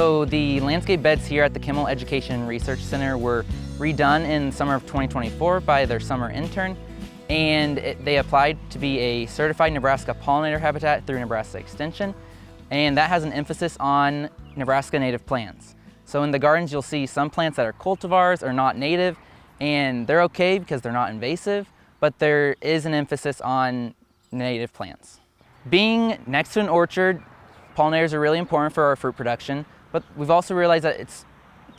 So the landscape beds here at the Kimmel Education and Research Center were redone in summer of 2024 by their summer intern, and they applied to be a certified Nebraska pollinator habitat through Nebraska Extension, and that has an emphasis on Nebraska native plants. So in the gardens you'll see some plants that are cultivars or not native, and they're okay because they're not invasive, but there is an emphasis on native plants. Being next to an orchard, pollinators are really important for our fruit production, but we've also realized that it's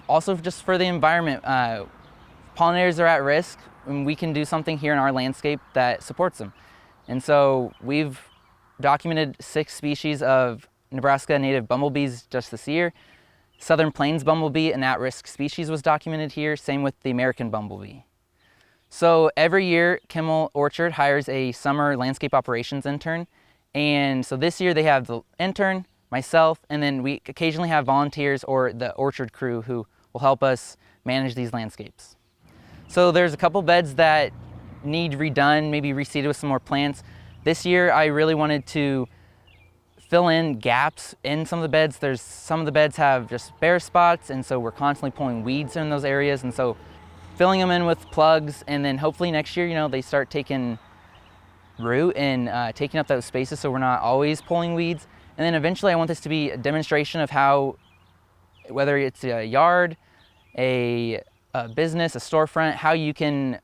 also just for the environment. Pollinators are at risk, and we can do something here in our landscape that supports them. And so we've documented 6 species of Nebraska native bumblebees just this year. Southern Plains bumblebee, an at-risk species, was documented here, same with the American bumblebee. So every year, Kimmel Orchard hires a summer landscape operations intern. And so this year they have the intern, myself, and then we occasionally have volunteers or the orchard crew who will help us manage these landscapes. So there's a couple beds that need redone, maybe reseeded with some more plants. This year I really wanted to fill in gaps in some of the beds. Some of the beds have just bare spots, and so we're constantly pulling weeds in those areas, and so filling them in with plugs, and then hopefully next year, they start taking root and taking up those spaces so we're not always pulling weeds. And then eventually I want this to be a demonstration of how, whether it's a yard, a business, a storefront, how you can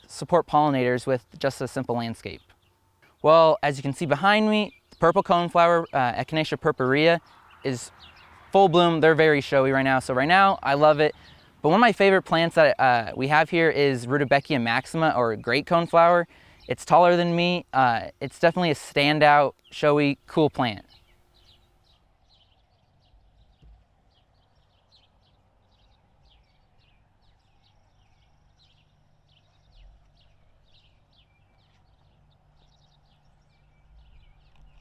support pollinators with just a simple landscape. Well, as you can see behind me, the purple coneflower, Echinacea purpurea, is full bloom. They're very showy right now. So right now I love it. But one of my favorite plants that we have here is Rudbeckia maxima, or great coneflower. It's taller than me. It's definitely a standout, showy, cool plant.